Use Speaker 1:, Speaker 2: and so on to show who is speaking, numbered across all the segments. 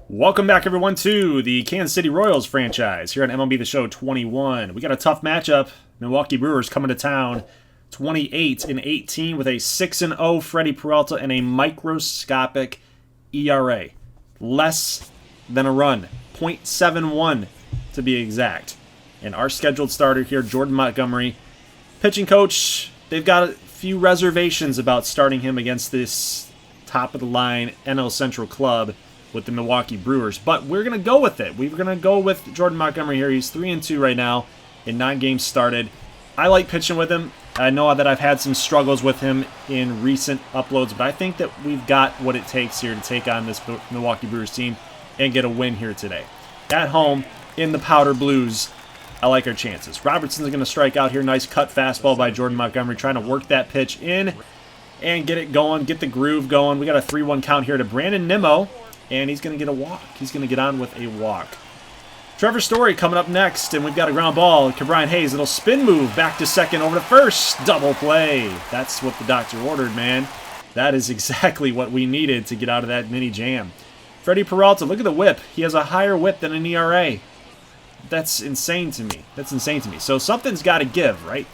Speaker 1: Welcome back, everyone, to the Kansas City Royals franchise here on MLB The Show 21. We got a tough matchup. Milwaukee Brewers coming to town 28-18 with a 6-0 Freddy Peralta and a microscopic ERA. Less than a run. .71 to be exact. And our scheduled starter here, Jordan Montgomery. Pitching coach, they've got a few reservations about starting him against this top-of-the-line NL Central club with the Milwaukee Brewers, but we're going to go with it. We're going to go with Jordan Montgomery here. He's 3-2 right now in 9 games started. I like pitching with him. I know that I've had some struggles with him in recent uploads, but I think that we've got what it takes here to take on this Milwaukee Brewers team and get a win here today. At home, in the Powder Blues, I like our chances. Robertson's going to strike out here. Nice cut fastball by Jordan Montgomery, trying to work that pitch in and get it going, get the groove going. We got a 3-1 count here to Brandon Nimmo. And he's going to get a walk. He's going to get on with a walk. Trevor Story coming up next, and we've got a ground ball. Brian Hayes, little spin move back to second over to first. Double play. That's what the doctor ordered, man. That is exactly what we needed to get out of that mini jam. Freddy Peralta, look at the whip. He has a higher whip than an ERA. That's insane to me. So something's got to give, right?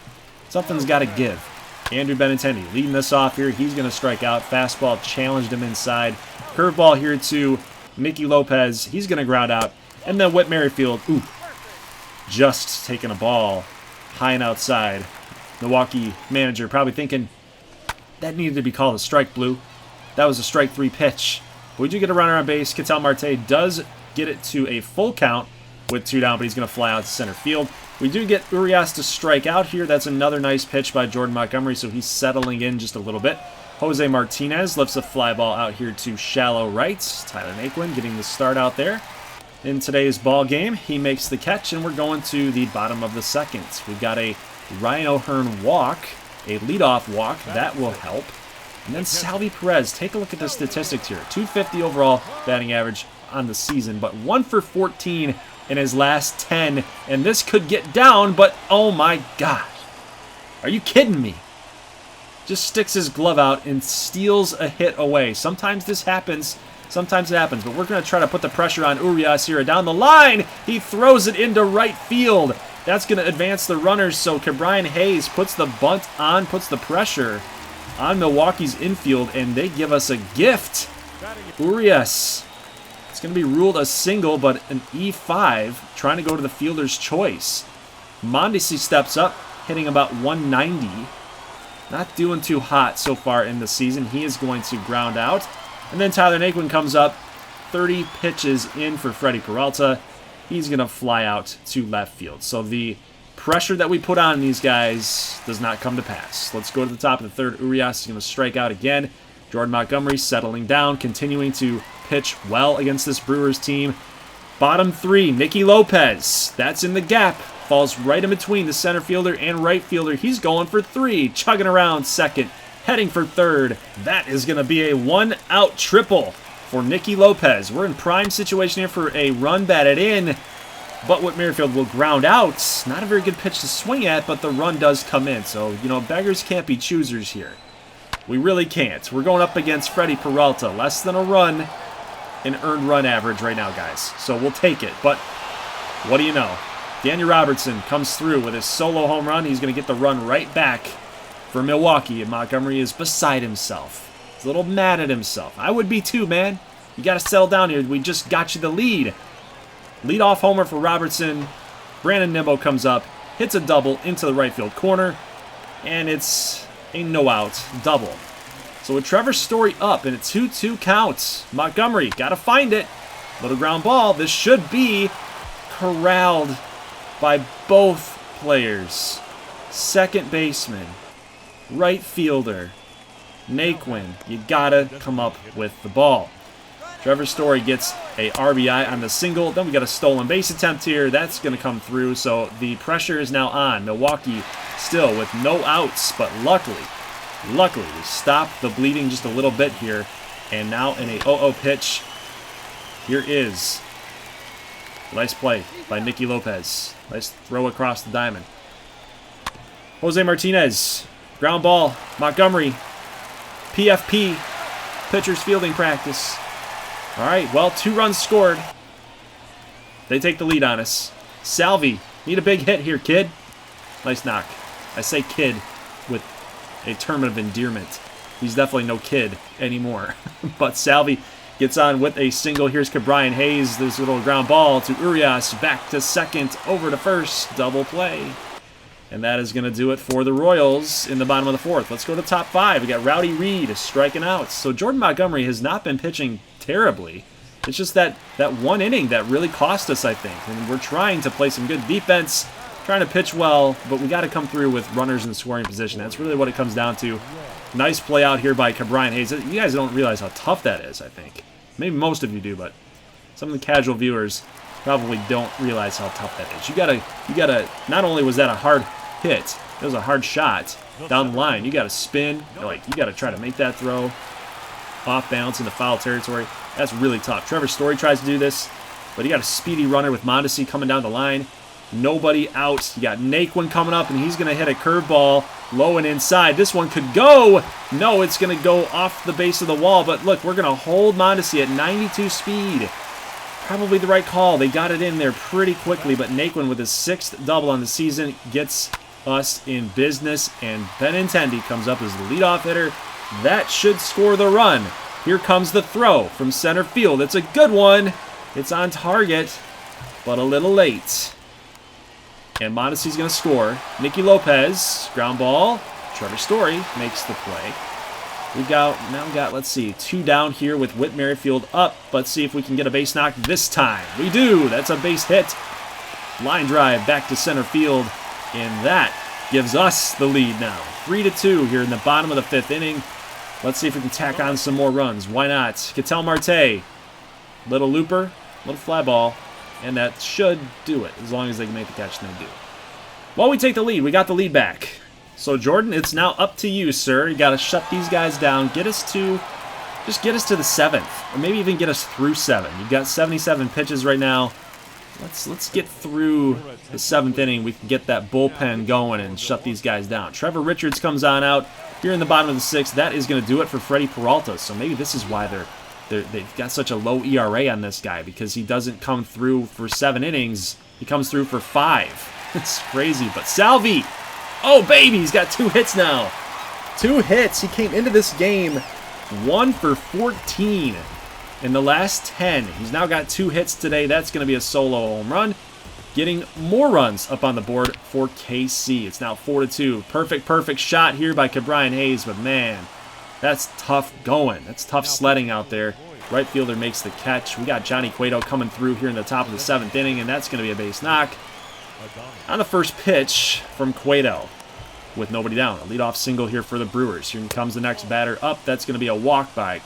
Speaker 1: Something's got to give. Andrew Benintendi leading this off here. He's going to strike out. Fastball challenged him inside. Curveball here to Nicky Lopez. He's going to ground out. And then Whit Merrifield, just taking a ball high and outside. Milwaukee manager probably thinking, that needed to be called a strike, Blue. That was a strike 3 pitch. We do get a runner on base. Ketel Marte does get it to a full count with 2 down, but he's going to fly out to center field. We do get Urias to strike out here. That's another nice pitch by Jordan Montgomery, so he's settling in just a little bit. Jose Martinez lifts a fly ball out here to shallow right. Tyler Naquin getting the start out there. In today's ball game, he makes the catch, and we're going to the bottom of the second. We've got a Ryan O'Hearn walk, a leadoff walk. That will help. And then Salvi Perez. Take a look at the statistics here. .250 overall batting average on the season, but 1 for 14 in his last 10. And this could get down, but oh my God. Are you kidding me? Just sticks his glove out and steals a hit away. Sometimes this happens. Sometimes it happens. But we're going to try to put the pressure on Urias here. Down the line, he throws it into right field. That's going to advance the runners. So Brian Hayes puts the bunt on, puts the pressure on Milwaukee's infield, and they give us a gift. Urias. It's going to be ruled a single, but an E5, trying to go to the fielder's choice. Mondesi steps up, hitting about 190. Not doing too hot so far in the season. He is going to ground out. And then Tyler Naquin comes up. 30 pitches in for Freddy Peralta. He's going to fly out to left field. So the pressure that we put on these guys does not come to pass. Let's go to the top of the third. Urias is going to strike out again. Jordan Montgomery settling down, continuing to pitch well against this Brewers team. Bottom 3, Nicky Lopez. That's in the gap. Falls right in between the center fielder and right fielder. He's going for 3, chugging around second, heading for third. That is going to be a 1-out triple for Nicky Lopez. We're in prime situation here for a run batted in, but Whit Merrifield will ground out. Not a very good pitch to swing at, but the run does come in. So, beggars can't be choosers here. We really can't. We're going up against Freddy Peralta. Less than a run in earned run average right now, guys. So we'll take it. But what do you know? Danny Robertson comes through with his solo home run. He's going to get the run right back for Milwaukee, and Montgomery is beside himself. He's a little mad at himself. I would be too, man. You got to settle down here. We just got you the lead. Leadoff homer for Robertson. Brandon Nimmo comes up, hits a double into the right field corner, and it's a no-out double. So with Trevor Story up and a 2-2 count, Montgomery got to find it. Little ground ball. This should be corralled by both players. Second baseman, right fielder, Naquin. You gotta come up with the ball. Trevor Story gets a RBI on the single. Then we got a stolen base attempt here. That's going to come through. So the pressure is now on. Milwaukee still with no outs, but luckily, we stopped the bleeding just a little bit here. And now in a 0-0 pitch, here is a nice play by Nicky Lopez. Nice throw across the diamond. Jose Martinez, ground ball, Montgomery, PFP, pitcher's fielding practice. All right, well, 2 runs scored. They take the lead on us. Salvi, need a big hit here, kid. Nice knock. I say kid with a term of endearment. He's definitely no kid anymore. But Salvi gets on with a single. Here's Cabrian Hayes. There's a little ground ball to Urias. Back to second, over to first. Double play. And that is going to do it for the Royals in the bottom of the 4th. Let's go to top 5. We got Rowdy Reed striking out. So Jordan Montgomery has not been pitching terribly. It's just that 1 inning that really cost us, I think. And we're trying to play some good defense, trying to pitch well, but we got to come through with runners in scoring position. That's really what it comes down to. Nice play out here by Cabrian Hayes. You guys don't realize how tough that is, I think. Maybe most of you do, but some of the casual viewers probably don't realize how tough that is. You gotta, not only was that a hard hit, it was a hard shot down the line. You gotta spin, you gotta try to make that throw off balance into foul territory. That's really tough. Trevor Story tries to do this, but you got a speedy runner with Mondesi coming down the line. Nobody out. You got Naquin coming up, and he's going to hit a curveball low and inside. This one could go. No, it's going to go off the base of the wall. But look, we're going to hold Mondesi at 92 speed. Probably the right call. They got it in there pretty quickly, but Naquin with his 6th double on the season gets us in business, and Benintendi comes up as the leadoff hitter. That should score the run. Here comes the throw from center field. It's a good one. It's on target, but a little late. And Mondesi's going to score. Nicky Lopez, ground ball. Trevor Story makes the play. We got, let's see, 2 down here with Whit Merrifield up. Let's see if we can get a base knock this time. We do. That's a base hit. Line drive back to center field. And that gives us the lead now. 3-2 here in the bottom of the 5th inning. Let's see if we can tack on some more runs. Why not? Ketel Marte. Little looper, little fly ball. And that should do it, as long as they can make the catch, and they do. Well, we take the lead. We got the lead back. So, Jordan, it's now up to you, sir. You got to shut these guys down. Just get us to the 7th, or maybe even get us through 7. You've got 77 pitches right now. Let's get through the 7th inning. We can get that bullpen going and shut these guys down. Trevor Richards comes on out here in the bottom of the 6th. That is going to do it for Freddy Peralta. So maybe this is why they've got such a low ERA on this guy, because he doesn't come through for 7 innings. He comes through for 5. It's crazy. But Salvi, oh baby, he's got 2 hits now. 2 hits. He came into this game 1 for 14 in the last 10. He's now got 2 hits today. That's going to be a solo home run. Getting more runs up on the board for KC. It's now 4-2. Perfect shot here by Cabrian Hayes, but man, that's tough going. That's tough sledding out there. Right fielder makes the catch. We got Johnny Cueto coming through here in the top of the 7th inning, and that's going to be a base knock on the first pitch from Cueto with nobody down. A leadoff single here for the Brewers. Here comes the next batter up. That's going to be a walk by,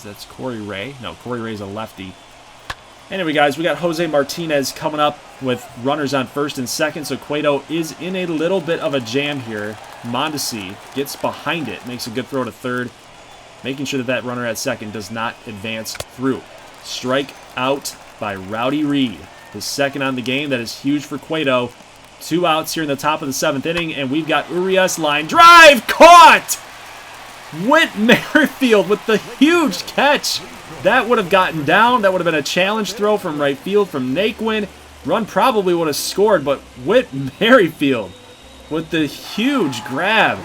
Speaker 1: that's Corey Ray. No, Corey Ray's a lefty. Anyway, guys, we got Jose Martinez coming up with runners on first and second, so Cueto is in a little bit of a jam here. Mondesi gets behind it, makes a good throw to third, making sure that runner at second does not advance through. Strike out by Rowdy Reed. His 2nd on the game. That is huge for Cueto. 2 outs here in the top of the 7th inning, and we've got Urias line drive caught! Whit Merrifield with the huge catch. That would have gotten down. That would have been a challenge throw from right field from Naquin. Run probably would have scored, but Whit Merrifield with the huge grab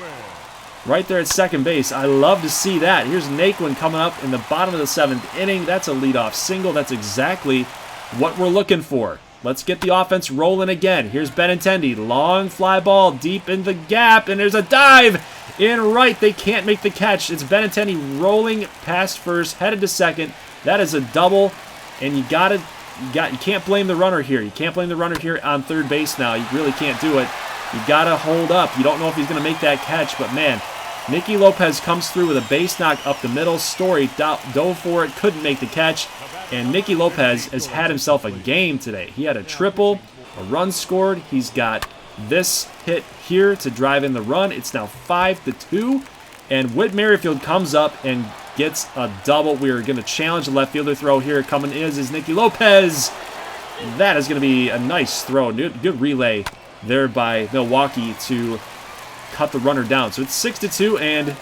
Speaker 1: right there at second base. I love to see that. Here's Naquin coming up in the bottom of the 7th inning. That's a leadoff single. That's exactly what we're looking for. Let's get the offense rolling again. Here's Benintendi. Long fly ball deep in the gap, and there's a dive in right. They can't make the catch. It's Benintendi rolling past first, headed to second. That is a double, and you can't blame the runner here. You can't blame the runner here on third base now. You really can't do it. You got to hold up. You don't know if he's going to make that catch, but man, Nicky Lopez comes through with a base knock up the middle. Story dove for it, couldn't make the catch. And Nicky Lopez has had himself a game today. He had a triple, a run scored. He's got this hit here to drive in the run. It's now 5-2. And Whit Merrifield comes up and gets a double. We are going to challenge the left fielder throw here. Coming is Nicky Lopez. That is going to be a nice throw. Good relay there by Milwaukee to cut the runner down. So it's 6-2, and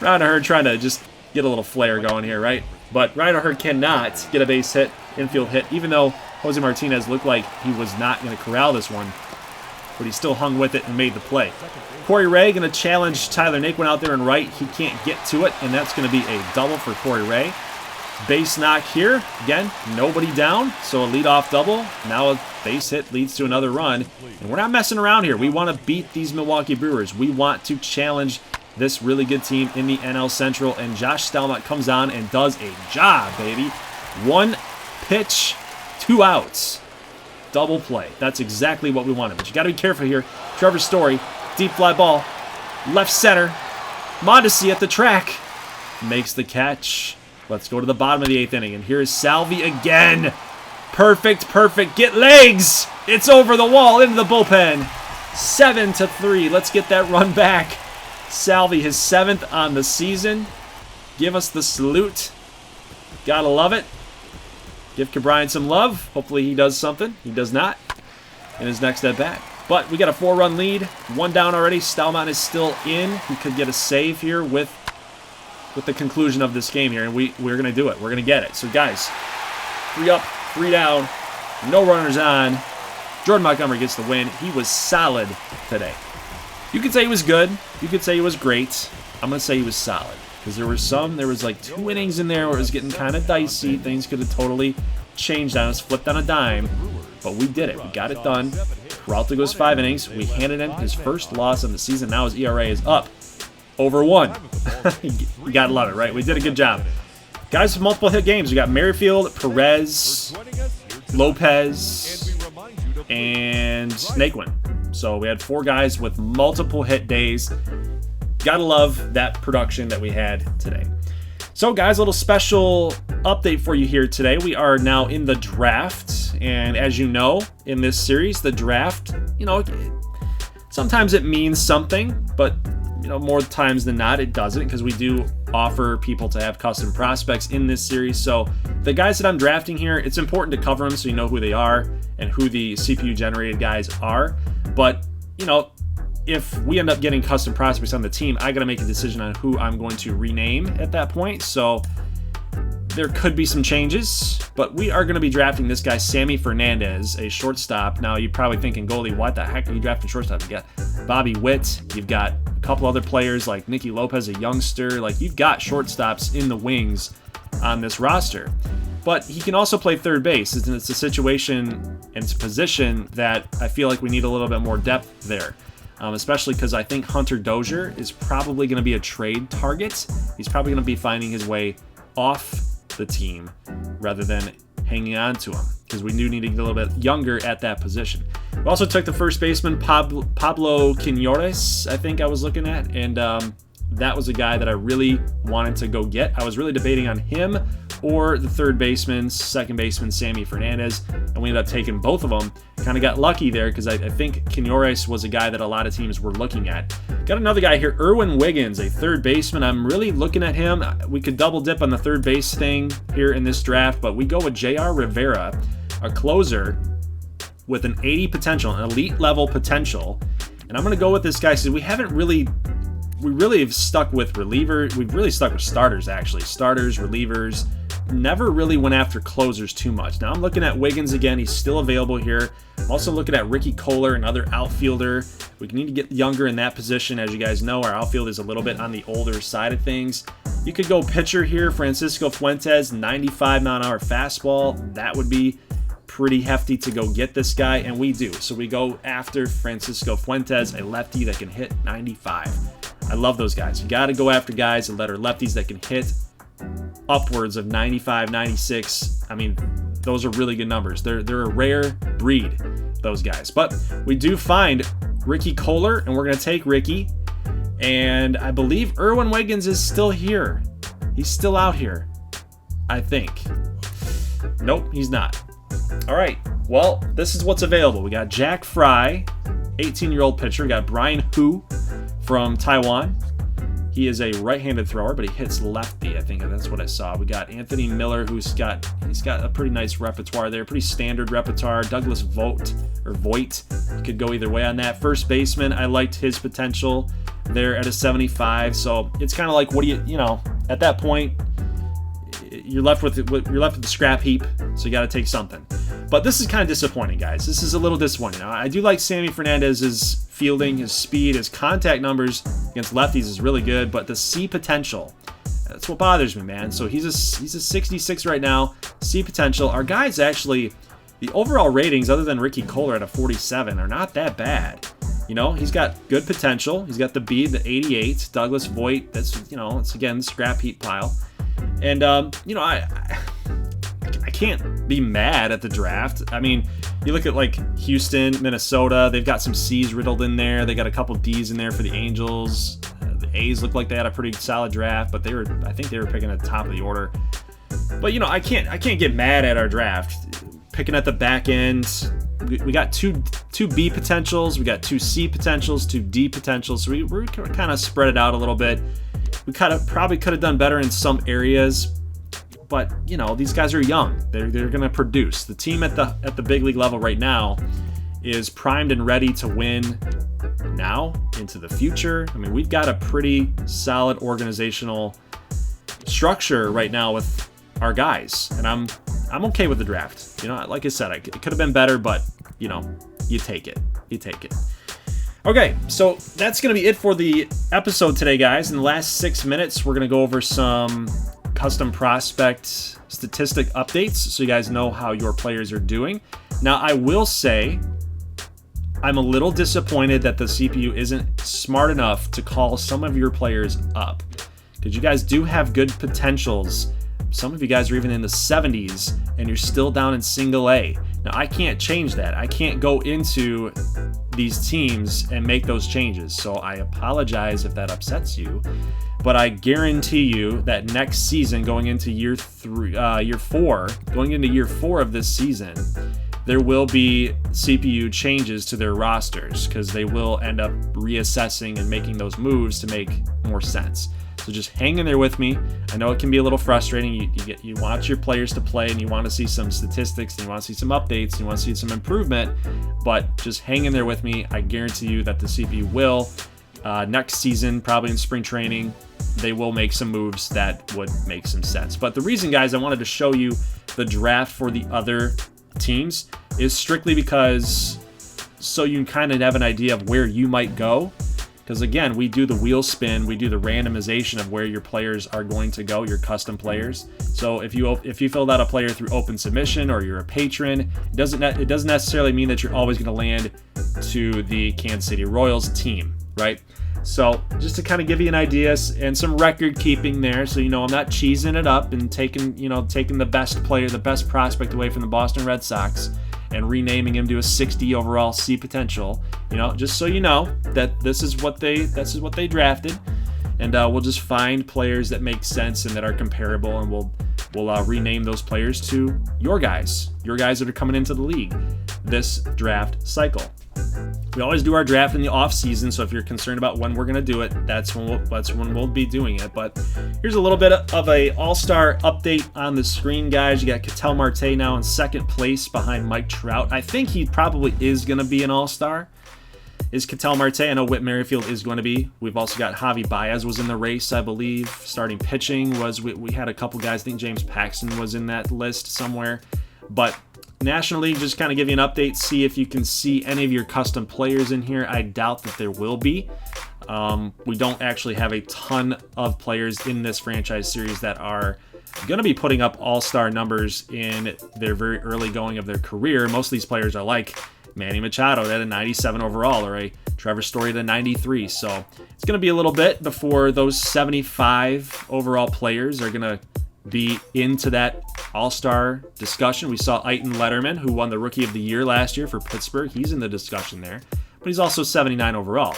Speaker 1: Ron Ahern trying to just get a little flair going here, right? But Reinhardt cannot get a base hit, infield hit, even though Jose Martinez looked like he was not going to corral this one. But he still hung with it and made the play. Corey Ray going to challenge Tyler Naquin out there in right. He can't get to it, and that's going to be a double for Corey Ray. Base knock here. Again, nobody down, so a leadoff double. Now a base hit leads to another run. And we're not messing around here. We want to beat these Milwaukee Brewers. We want to challenge this really good team in the NL Central, and Josh Stelmach comes on and does a job, baby. 1 pitch, 2 outs. Double play. That's exactly what we wanted. But you got to be careful here. Trevor Story, deep fly ball, left center. Mondesi at the track makes the catch. Let's go to the bottom of the 8th inning, and here's Salvi again. Perfect, perfect. Get legs. It's over the wall into the bullpen. 7-3. Let's get that run back. Salvi, his 7th on the season. Give us the salute. Gotta love it. Give Cabrine some love. Hopefully he does something. He does not in his next at-bat. But we got a 4-run lead. 1 down already. Stelmach is still in. He could get a save here with the conclusion of this game here, and we're going to do it. We're going to get it. So, guys, 3 up, 3 down, no runners on. Jordan Montgomery gets the win. He was solid today. You could say he was good. You could say he was great. I'm going to say he was solid. Because there was like 2 innings in there where it was getting kind of dicey. Things could have totally changed on us, flipped on a dime. But we did it. We got it done. Peralta goes 5 innings. We handed him his first loss of the season. Now his ERA is up over 1. You got to love it, right? We did a good job. Guys with multiple hit games. We got Merrifield, Perez, Lopez, and Naquin. So we had 4 guys with multiple hit days. Gotta love that production that we had today. So guys, a little special update for you here today. We are now in the draft, and as you know, in this series, the draft, sometimes it means something, but more times than not, it doesn't, because we do offer people to have custom prospects in this series. So the guys that I'm drafting here, it's important to cover them so you know who they are and who the CPU generated guys are. But, if we end up getting custom prospects on the team, I got to make a decision on who I'm going to rename at that point. So there could be some changes, but we are going to be drafting this guy, Sammy Fernandez, a shortstop. Now, you're probably thinking, goalie, what the heck are you drafting shortstop? You got Bobby Witt. You've got a couple other players like Nicky Lopez, a youngster. Like, you've got shortstops in the wings on this roster. But he can also play third base. It's a situation and it's a position that I feel like we need a little bit more depth there. Especially because I think Hunter Dozier is probably going to be a trade target. He's probably going to be finding his way off the team rather than hanging on to him, because we do need to get a little bit younger at that position. We also took the first baseman, Pablo Quiñones, I think I was looking at, and that was a guy that I really wanted to go get. I was really debating on him or the third baseman, second baseman, Sammy Fernandez, and we ended up taking both of them. Kind of got lucky there, because I think Quiñones was a guy that a lot of teams were looking at. Got another guy here, Erwin Wiggins, a third baseman. I'm really looking at him. We could double dip on the third base thing here in this draft, but we go with J.R. Rivera, a closer with an 80 potential, an elite level potential. And I'm going to go with this guy because we really have stuck with relievers. We've really stuck with starters, actually. Starters, relievers. Never really went after closers too much. Now I'm looking at Wiggins again. He's still available here. I'm also looking at Ricky Kohler, another outfielder. We need to get younger in that position. As you guys know, our outfield is a little bit on the older side of things. You could go pitcher here, Francisco Fuentes, 95-mile-an-hour fastball. That would be pretty hefty to go get this guy, and we do. So we go after Francisco Fuentes, a lefty that can hit 95. I love those guys. You got to go after guys that are lefties that can hit upwards of 95, 96. I mean, those are really good numbers. They're a rare breed, those guys. But we do find Ricky Kohler, and we're going to take Ricky. And I believe Erwin Wiggins is still here. He's still out here, I think. Nope, he's not. All right, well, this is what's available. We got Jack Fry, 18-year-old pitcher. We got Brian Hu from Taiwan. He is a right-handed thrower, but he hits lefty. I think that's what I saw. We got Anthony Miller, he's got a pretty nice repertoire there, pretty standard repertoire. Douglas Voigt, you could go either way on that. First baseman, I liked his potential there at a 75. So it's kind of like, what do you know, at that point, you're left with the scrap heap, so you got to take something. But this is kind of disappointing, guys. This is a little disappointing. Now, I do like Sammy Fernandez's fielding, his speed, his contact numbers against lefties is really good, but the C potential, that's what bothers me, man. So he's a 66 right now, C potential. Our guys actually, the overall ratings, other than Ricky Kohler at a 47, are not that bad. You know, he's got good potential. He's got the B, the 88. Douglas Voigt, that's, you know, it's again the scrap heap pile. And, you know, I can't be mad at the draft. I mean, you look at like Houston, Minnesota, they've got some C's riddled in there. They got a couple D's in there for the Angels. The A's look like they had a pretty solid draft, but I think they were picking at the top of the order. But, you know, I can't get mad at our draft. Picking at the back end, we got two B potentials, we got two C potentials, two D potentials. So we're kind of spread it out a little bit. We probably could have done better in some areas, but you know, these guys are young. They're going to produce. The team at the big league level right now is primed and ready to win now into the future. I mean, we've got a pretty solid organizational structure right now with our guys, and I'm okay with the draft. You know, like I said, it could have been better, but you know, you take it. Okay, so that's going to be it for the episode today, guys. In the last 6 minutes, we're going to go over some custom prospect statistic updates so you guys know how your players are doing. Now, I will say I'm a little disappointed that the CPU isn't smart enough to call some of your players up, because you guys do have good potentials. Some of you guys are even in the 70s, and you're still down in single A. Now, I can't change that. I can't go into these teams and make those changes, so I apologize if that upsets you. But I guarantee you that next season, going into year 4 of this season, there will be CPU changes to their rosters, because they will end up reassessing and making those moves to make more sense. So just hang in there with me. I know it can be a little frustrating. You want your players to play, and you want to see some statistics, and you want to see some updates, and you want to see some improvement, but just hang in there with me. I guarantee you that the CPU will, next season, probably in spring training, they will make some moves that would make some sense. But the reason, guys, I wanted to show you the draft for the other teams is strictly because so you can kind of have an idea of where you might go. Because again, we do the wheel spin, we do the randomization of where your players are going to go, your custom players. So if you filled out a player through open submission or you're a patron, it doesn't necessarily mean that you're always going to land to the Kansas City Royals team, right? So just to kind of give you an idea and some record keeping there, so you know I'm not cheesing it up and taking the best player, the best prospect away from the Boston Red Sox and renaming him to a 60 overall C potential. You know, just so you know that this is what they drafted, and we'll just find players that make sense and that are comparable, and we'll rename those players to your guys that are coming into the league this draft cycle. We always do our draft in the off season, so if you're concerned about when we're going to do it, that's when we'll be doing it. But here's a little bit of a all-star update on the screen, guys. You got Ketel Marte now in second place behind Mike Trout. I think he probably is going to be an all-star. Is Ketel Marte? I know Whit Merrifield is going to be. We've also got Javi Baez was in the race, I believe. Starting pitching was, we had a couple guys. I think James Paxton was in that list somewhere. But National League, just kind of give you an update, see if you can see any of your custom players in here. I doubt that there will be. We don't actually have a ton of players in this franchise series that are going to be putting up all-star numbers in their very early going of their career. Most of these players are like Manny Machado at a 97 overall, or a Trevor Story at a 93. So it's going to be a little bit before those 75 overall players are going to be into that all-star discussion. We saw Aiton Letterman, who won the Rookie of the Year last year for Pittsburgh. He's in the discussion there, but he's also 79 overall,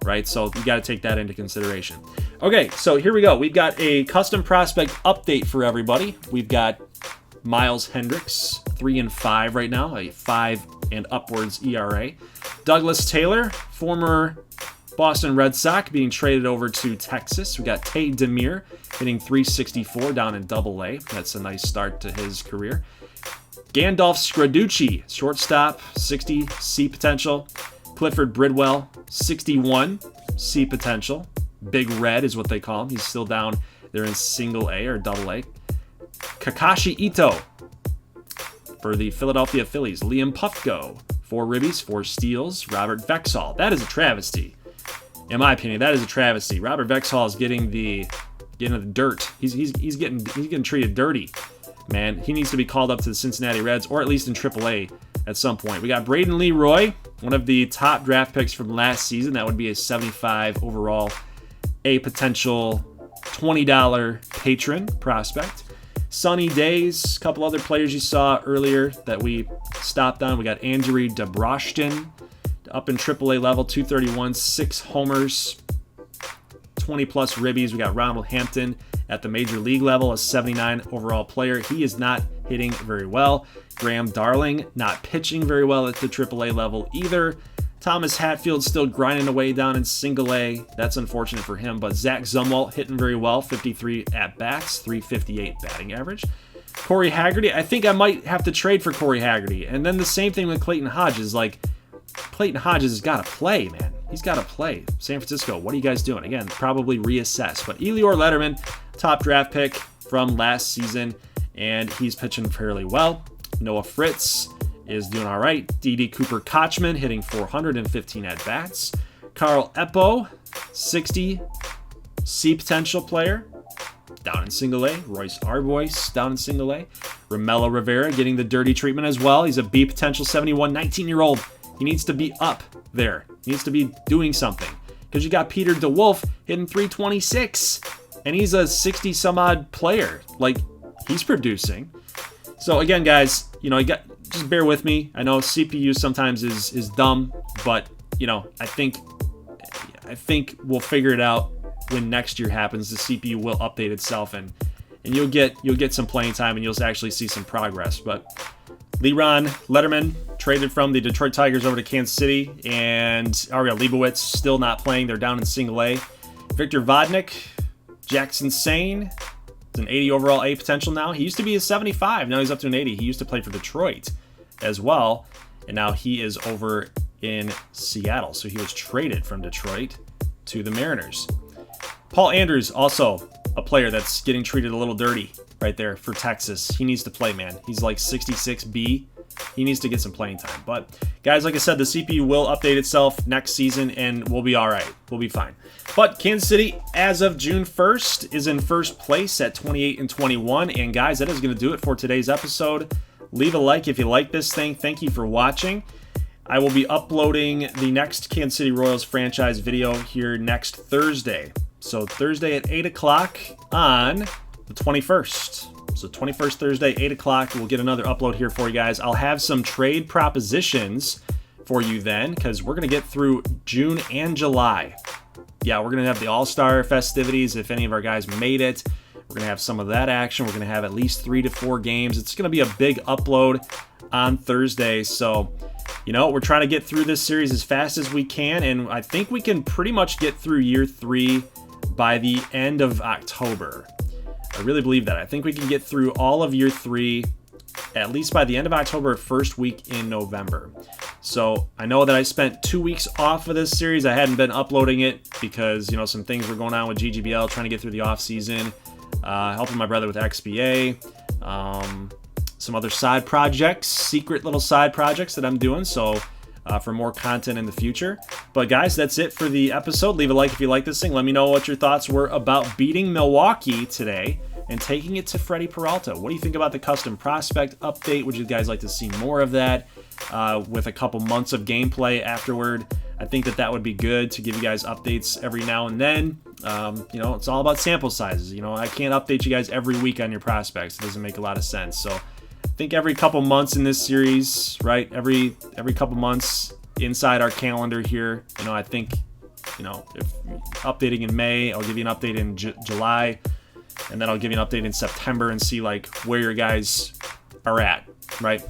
Speaker 1: right? So you got to take that into consideration. Okay, so here we go. We've got a custom prospect update for everybody. We've got Miles Hendricks, 3-5 right now, a 5 and upwards ERA. Douglas Taylor, former Boston Red Sox, being traded over to Texas. We got Tate Demir hitting 364 down in Double-A. That's a nice start to his career. Gandalf Skraducci, shortstop, 60 C potential. Clifford Bridwell, 61 C potential. Big Red is what they call him. He's still down there in Single A or Double-A. Kakashi Ito for the Philadelphia Phillies. Liam Puffko, 4 ribbies, 4 steals. Robert Vexall. That is a travesty. In my opinion, that is a travesty. Robert Vexall is getting the dirt. He's getting treated dirty. Man, he needs to be called up to the Cincinnati Reds, or at least in AAA at some point. We got Braden Leroy, one of the top draft picks from last season. That would be a 75 overall, a potential $20 patron prospect. Sunny Days, a couple other players you saw earlier that we stopped on. We got Andrew DeBrostin up in AAA level, 231, 6 homers, 20-plus ribbies. We got Ronald Hampton at the major league level, a 79 overall player. He is not hitting very well. Graham Darling not pitching very well at the AAA level either. Thomas Hatfield still grinding away down in single A. That's unfortunate for him, but Zach Zumwalt hitting very well, 53 at-bats, 358 batting average. Corey Haggerty, I think I might have to trade for Corey Haggerty. And then the same thing with Clayton Hodges. Like, Clayton Hodges has got to play, man. He's got to play. San Francisco, what are you guys doing? Again, probably reassess. But Elior Letterman, top draft pick from last season, and he's pitching fairly well. Noah Fritz is doing all right. D.D. Cooper Kochman hitting 415 at-bats. Carl Eppo, 60 C potential player, down in single A. Royce Arbois down in single A. Romello Rivera getting the dirty treatment as well. He's a B potential 71, 19-year-old. He needs to be up there. He needs to be doing something. Because you got Peter DeWolf hitting 326. And he's a 60-some-odd player. Like, he's producing. So, again, guys, just bear with me. I know CPU sometimes is dumb. But, I think we'll figure it out when next year happens. The CPU will update itself. And you'll get some playing time. And you'll actually see some progress. But Leron Letterman traded from the Detroit Tigers over to Kansas City, and Ariel Leibowitz still not playing. They're down in single A. Victor Vodnik, Jackson Sane, is an 80 overall A potential now. He used to be a 75. Now he's up to an 80. He used to play for Detroit as well, and now he is over in Seattle. So he was traded from Detroit to the Mariners. Paul Andrews, also a player that's getting treated a little dirty right there for Texas. He needs to play, man. He's like 66B. He needs to get some playing time. But, guys, like I said, the CPU will update itself next season, and we'll be all right. We'll be fine. But Kansas City, as of June 1st, is in first place at 28-21. And, guys, that is going to do it for today's episode. Leave a like if you like this thing. Thank you for watching. I will be uploading the next Kansas City Royals franchise video here next Thursday. So, Thursday at 8 o'clock on the 21st. So 21st Thursday, 8 o'clock, we'll get another upload here for you guys. I'll have some trade propositions for you then, because we're going to get through June and July. Yeah, we're going to have the All-Star festivities if any of our guys made it. We're going to have some of that action. We're going to have at least 3 to 4 games. It's going to be a big upload on Thursday. So, we're trying to get through this series as fast as we can, and I think we can pretty much get through year 3 by the end of October. I really believe that. I think we can get through all of year 3, at least by the end of October, first week in November. So I know that I spent 2 weeks off of this series. I hadn't been uploading it because, some things were going on with GGBL, trying to get through the off season, helping my brother with XBA, some other side projects, secret little side projects that I'm doing. So for more content in the future. But guys, that's it for the episode. Leave a like if you like this thing. Let me know what your thoughts were about beating Milwaukee today and taking it to Freddy Peralta. What do you think about the custom prospect update? Would you guys like to see more of that with a couple months of gameplay afterward? I think that would be good to give you guys updates every now and then. It's all about sample sizes. I can't update you guys every week on your prospects. It doesn't make a lot of sense. So I think every couple months in this series, right? Every couple months inside our calendar here, I think, if updating in May, I'll give you an update in July, and then I'll give you an update in September and see where your guys are at, right?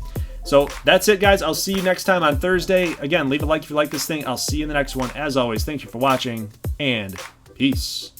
Speaker 1: So that's it, guys. I'll see you next time on Thursday. Again, leave a like if you like this thing. I'll see you in the next one. As always, thank you for watching, and peace.